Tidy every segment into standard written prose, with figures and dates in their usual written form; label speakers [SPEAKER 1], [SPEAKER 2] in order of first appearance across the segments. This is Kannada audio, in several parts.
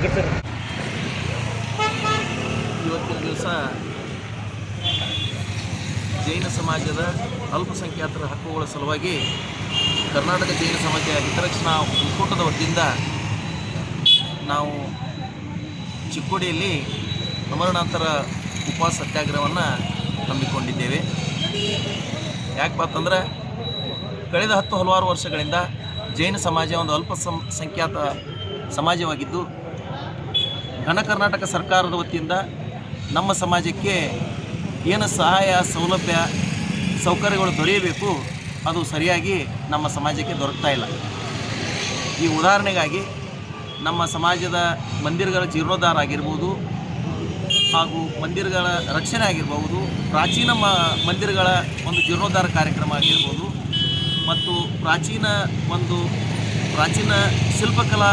[SPEAKER 1] ಇವತ್ತಿನ ದಿವಸ ಜೈನ ಸಮಾಜದ ಅಲ್ಪಸಂಖ್ಯಾತರ ಹಕ್ಕುಗಳ ಸಲುವಾಗಿ ಕರ್ನಾಟಕ ಜೈನ ಸಮಾಜ ಹಿತರಕ್ಷಣಾ ಒಕ್ಕೂಟದ ವತಿಯಿಂದ ನಾವು ಚಿಕ್ಕೋಡಿಯಲ್ಲಿ ಅಮರಣಾಂತರ ಉಪವಾಸ ಸತ್ಯಾಗ್ರಹವನ್ನು ಹಮ್ಮಿಕೊಂಡಿದ್ದೇವೆ. ಯಾಕಪ್ಪ ಅಂತಂದ್ರೆ ಕಳೆದ ಹಲವಾರು ವರ್ಷಗಳಿಂದ ಜೈನ ಸಮಾಜ ಒಂದು ಅಲ್ಪಸಂಖ್ಯಾತ ಸಮಾಜವಾಗಿದ್ದು ಘನ ಕರ್ನಾಟಕ ಸರ್ಕಾರದ ವತಿಯಿಂದ ನಮ್ಮ ಸಮಾಜಕ್ಕೆ ಏನು ಸಹಾಯ ಸೌಲಭ್ಯ ಸೌಕರ್ಯಗಳು ದೊರೆಯಬೇಕು ಅದು ಸರಿಯಾಗಿ ನಮ್ಮ ಸಮಾಜಕ್ಕೆ ದೊರಕ್ತಾ ಇಲ್ಲ. ಈ ಉದಾಹರಣೆಗಾಗಿ ನಮ್ಮ ಸಮಾಜದ ಮಂದಿರಗಳ ಜೀರ್ಣೋದ್ಧಾರ ಆಗಿರ್ಬೋದು, ಹಾಗೂ ಮಂದಿರಗಳ ರಕ್ಷಣೆ ಆಗಿರ್ಬೋದು, ಪ್ರಾಚೀನ ಮಂದಿರಗಳ ಒಂದು ಜೀರ್ಣೋದ್ಧಾರ ಕಾರ್ಯಕ್ರಮ ಆಗಿರ್ಬೋದು, ಮತ್ತು ಪ್ರಾಚೀನ ಶಿಲ್ಪಕಲಾ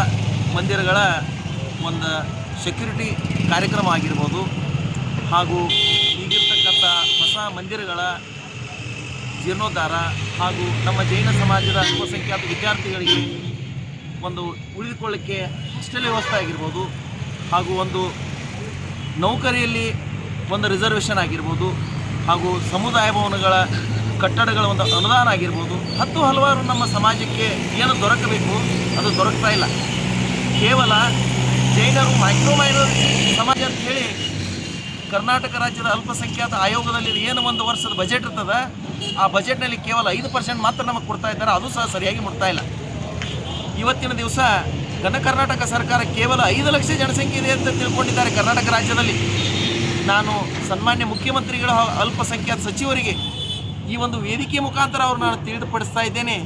[SPEAKER 1] ಮಂದಿರಗಳ ಒಂದು ಸೆಕ್ಯುರಿಟಿ ಕಾರ್ಯಕ್ರಮ ಆಗಿರ್ಬೋದು, ಹಾಗೂ ಈಗಿರ್ತಕ್ಕಂಥ ಹೊಸ ಮಂದಿರಗಳ ಜೀರ್ಣೋದ್ಧಾರ, ಹಾಗೂ ನಮ್ಮ ಜೈನ ಸಮಾಜದ ಅಲ್ಪಸಂಖ್ಯಾತ ವಿದ್ಯಾರ್ಥಿಗಳಿಗೆ ಒಂದು ಉಳಿದುಕೊಳ್ಳಿಕ್ಕೆ ಹಾಸ್ಟೆಲ್ ವ್ಯವಸ್ಥೆ ಆಗಿರ್ಬೋದು, ಹಾಗೂ ಒಂದು ನೌಕರಿಯಲ್ಲಿ ಒಂದು ರಿಸರ್ವೇಷನ್ ಆಗಿರ್ಬೋದು, ಹಾಗೂ ಸಮುದಾಯ ಭವನಗಳ ಕಟ್ಟಡಗಳ ಒಂದು ಅನುದಾನ ಆಗಿರ್ಬೋದು, ಹಲವಾರು ನಮ್ಮ ಸಮಾಜಕ್ಕೆ ಏನು ದೊರಕಬೇಕು ಅದು ದೊರಕ್ತಾ ಇಲ್ಲ. ಕೇವಲ ಜೈನರು ಮೈನಾರಿಟಿ ಸಮಾಜ ಅಂತ ಹೇಳಿ ಕರ್ನಾಟಕ ರಾಜ್ಯದ ಅಲ್ಪಸಂಖ್ಯಾತ ಆಯೋಗದಲ್ಲಿ ಏನು ಒಂದು ವರ್ಷದ ಬಜೆಟ್ ಇರ್ತದೆ, ಆ ಬಜೆಟ್ನಲ್ಲಿ ಕೇವಲ 5% ಮಾತ್ರ ನಮಗೆ ಕೊಡ್ತಾ ಇದ್ದಾರೆ. ಅದು ಸಹ ಸರಿಯಾಗಿ ಮುಟ್ತಾ ಇಲ್ಲ. ಇವತ್ತಿನ ದಿವಸ ಘನ ಕರ್ನಾಟಕ ಸರ್ಕಾರ ಕೇವಲ 5 ಲಕ್ಷ ಜನಸಂಖ್ಯೆ ಇದೆ ಅಂತ ತಿಳ್ಕೊಂಡಿದ್ದಾರೆ ಕರ್ನಾಟಕ ರಾಜ್ಯದಲ್ಲಿ. ನಾನು ಸನ್ಮಾನ್ಯ ಮುಖ್ಯಮಂತ್ರಿಗಳ ಅಲ್ಪಸಂಖ್ಯಾತ ಸಚಿವರಿಗೆ ಈ ಒಂದು ವೇದಿಕೆ ಮುಖಾಂತರ ಅವ್ರು ನಾನು ತಿಳಿದುಪಡಿಸ್ತಾ ಇದ್ದೇನೆ.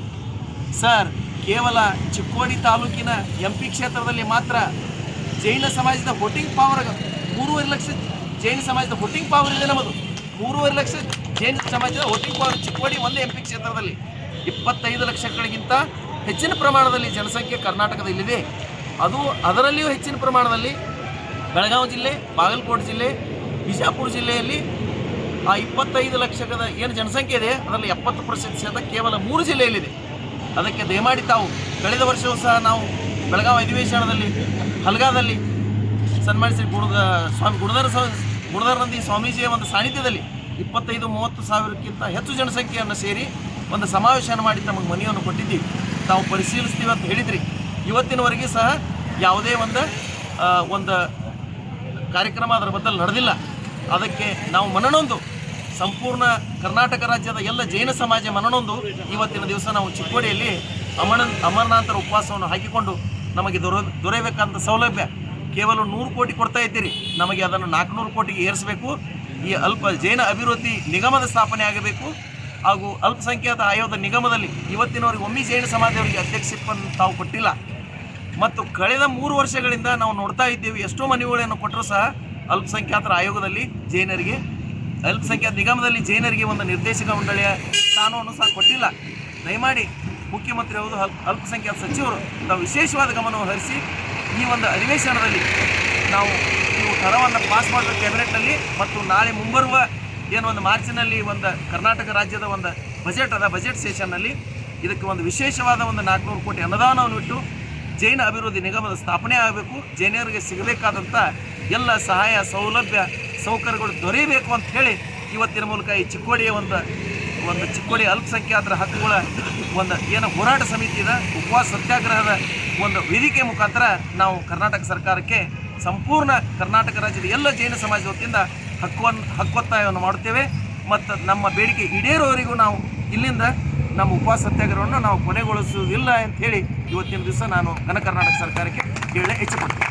[SPEAKER 1] ಸರ್, ಕೇವಲ ಚಿಕ್ಕೋಡಿ ತಾಲೂಕಿನ MP ಕ್ಷೇತ್ರದಲ್ಲಿ ಮಾತ್ರ ಜೈನ ಸಮಾಜದ ವೋಟಿಂಗ್ ಪವರ್ 3.5 ಲಕ್ಷ ಜೈನ ಸಮಾಜದ ವೋಟಿಂಗ್ ಪವರ್ ಇದೆ. ನಮ್ಮದು 3.5 ಲಕ್ಷ ಜೈನ ಸಮಾಜದ ವೋಟಿಂಗ್ ಪವರ್ ಚಿಕ್ಕೋಡಿ ಒಂದೇ MP ಕ್ಷೇತ್ರದಲ್ಲಿ 25 ಲಕ್ಷಗಳಿಗಿಂತ ಹೆಚ್ಚಿನ ಪ್ರಮಾಣದಲ್ಲಿ ಜನಸಂಖ್ಯೆ ಕರ್ನಾಟಕದಲ್ಲಿದೆ. ಅದರಲ್ಲಿಯೂ ಹೆಚ್ಚಿನ ಪ್ರಮಾಣದಲ್ಲಿ ಬೆಳಗಾವಿ ಜಿಲ್ಲೆ, ಬಾಗಲಕೋಟೆ ಜಿಲ್ಲೆ, ಬಿಜಾಪುರ ಜಿಲ್ಲೆಯಲ್ಲಿ ಆ 25 ಲಕ್ಷದ ಏನು ಜನಸಂಖ್ಯೆ ಇದೆ ಅದರಲ್ಲಿ 70% ಕೇವಲ 3 ಜಿಲ್ಲೆಯಲ್ಲಿದೆ. ಅದಕ್ಕೆ ದಯಮಾಡಿ ತಾವು ಕಳೆದ ವರ್ಷವೂ ಸಹ ನಾವು ಬೆಳಗಾವಿ ಅಧಿವೇಶನದಲ್ಲಿ ಹಲ್ಗಾದಲ್ಲಿ ಸನ್ಮಾನಿಸಿ ಸ್ವಾಮಿ ಗುಣಧರಾನಂದ ಸ್ವಾಮೀಜಿಯ ಒಂದು ಸಾನ್ನಿಧ್ಯದಲ್ಲಿ 25-30 ಸಾವಿರಕ್ಕಿಂತ ಹೆಚ್ಚು ಜನಸಂಖ್ಯೆಯನ್ನು ಸೇರಿ ಒಂದು ಸಮಾವೇಶವನ್ನು ಮಾಡಿ ತಮಗೆ ಮನವಿಯನ್ನು ಕೊಟ್ಟಿದ್ದೀವಿ. ತಾವು ಪರಿಶೀಲಿಸ್ತೀವಿ ಅಂತ ಹೇಳಿದ್ರಿ. ಇವತ್ತಿನವರೆಗೆ ಸಹ ಯಾವುದೇ ಒಂದು ಕಾರ್ಯಕ್ರಮ ಅದರ ಬದಲು ನಡೆದಿಲ್ಲ. ಅದಕ್ಕೆ ನಾವು ಮನನೊಂದು ಸಂಪೂರ್ಣ ಕರ್ನಾಟಕ ರಾಜ್ಯದ ಎಲ್ಲ ಜೈನ ಸಮಾಜ ಮನನೊಂದು ಇವತ್ತಿನ ದಿವಸ ನಾವು ಚಿಕ್ಕೋಡಿಯಲ್ಲಿ ಅಮರನಾಥರ ಉಪವಾಸವನ್ನು ಹಾಕಿಕೊಂಡು ನಮಗೆ ದೊರೆಯಬೇಕಂತ ಸೌಲಭ್ಯ ಕೇವಲ 100 ಕೋಟಿ ಕೊಡ್ತಾ ಇದ್ದೀರಿ. ನಮಗೆ ಅದನ್ನು 400 ಕೋಟಿಗೆ ಏರಿಸಬೇಕು. ಈ ಜೈನ ಅಭಿವೃದ್ಧಿ ನಿಗಮದ ಸ್ಥಾಪನೆ ಆಗಬೇಕು. ಹಾಗೂ ಅಲ್ಪಸಂಖ್ಯಾತ ಆಯೋಗದ ನಿಗಮದಲ್ಲಿ ಇವತ್ತಿನವರೆಗೆ ಒಮ್ಮೆ ಜೈನ ಸಮಾಜದವರಿಗೆ ಅಧ್ಯಕ್ಷವನ್ನು ತಾವು ಕೊಟ್ಟಿಲ್ಲ. ಮತ್ತು ಕಳೆದ 3 ವರ್ಷಗಳಿಂದ ನಾವು ನೋಡ್ತಾ ಇದ್ದೇವೆ, ಎಷ್ಟೋ ಮನವಿಗಳನ್ನು ಕೊಟ್ಟರೂ ಸಹ ಅಲ್ಪಸಂಖ್ಯಾತರ ಆಯೋಗದಲ್ಲಿ ಜೈನರಿಗೆ, ಅಲ್ಪಸಂಖ್ಯಾತ ನಿಗಮದಲ್ಲಿ ಜೈನರಿಗೆ ಒಂದು ನಿರ್ದೇಶಕ ಮಂಡಳಿಯ ಸ್ಥಾನವನ್ನು ಸಹ ಕೊಟ್ಟಿಲ್ಲ. ದಯಮಾಡಿ ಮುಖ್ಯಮಂತ್ರಿ ಅವರು ಅಲ್ಪಸಂಖ್ಯಾತ ಸಚಿವರು ತಾವು ವಿಶೇಷವಾದ ಗಮನವನ್ನು ಹರಿಸಿ ಈ ಒಂದು ಅಧಿವೇಶನದಲ್ಲಿ ನಾವು ಠರಾವನ್ನು ಪಾಸ್ ಮಾಡಬೇಕು ಕ್ಯಾಬಿನೆಟ್ನಲ್ಲಿ. ಮತ್ತು ನಾಳೆ ಮುಂಬರುವ ಏನು ಒಂದು ಮಾರ್ಚಿನಲ್ಲಿ ಒಂದು ಕರ್ನಾಟಕ ರಾಜ್ಯದ ಒಂದು ಬಜೆಟ್ ಸೆಷನ್ನಲ್ಲಿ ಇದಕ್ಕೆ ಒಂದು ವಿಶೇಷವಾದ ಒಂದು 400 ಕೋಟಿ ಅನುದಾನವನ್ನು ಇಟ್ಟು ಜೈನ ಅಭಿವೃದ್ಧಿ ನಿಗಮದ ಸ್ಥಾಪನೆ ಆಗಬೇಕು. ಜೈನರಿಗೆ ಸಿಗಬೇಕಾದಂಥ ಎಲ್ಲ ಸಹಾಯ ಸೌಲಭ್ಯ ಸೌಕರ್ಯಗಳು ದೊರೆಯಬೇಕು ಅಂತ ಹೇಳಿ ಇವತ್ತಿನ ಮೂಲಕ ಈ ಚಿಕ್ಕೋಡಿಯ ಒಂದು ಚಿಕ್ಕೋಡಿ ಅಲ್ಪಸಂಖ್ಯಾತರ ಹಕ್ಕುಗಳ ಒಂದು ಏನು ಹೋರಾಟ ಸಮಿತಿ ಇದೆ, ಉಪವಾಸ ಸತ್ಯಾಗ್ರಹದ ಒಂದು ವೇದಿಕೆ ಮುಖಾಂತರ ನಾವು ಕರ್ನಾಟಕ ಸರ್ಕಾರಕ್ಕೆ ಸಂಪೂರ್ಣ ಕರ್ನಾಟಕ ರಾಜ್ಯದ ಎಲ್ಲ ಜೈನ ಸಮಾಜದ ವತಿಯಿಂದ ಹಕ್ಕೊತ್ತಾಯವನ್ನು ಮಾಡುತ್ತೇವೆ. ಮತ್ತು ನಮ್ಮ ಬೇಡಿಕೆ ಈಡೇರುವವರೆಗೂ ನಾವು ಇಲ್ಲಿಂದ ನಮ್ಮ ಉಪವಾಸ ಸತ್ಯಾಗ್ರಹವನ್ನು ನಾವು ಕೊನೆಗೊಳಿಸುವುದಿಲ್ಲ ಅಂತ ಹೇಳಿ ಇವತ್ತಿನ ದಿವಸ ನಾನು ಘನ ಕರ್ನಾಟಕ ಸರ್ಕಾರಕ್ಕೆ ಹೇಳಲು ಇಚ್ಛೆಪಡ್ತೀನಿ.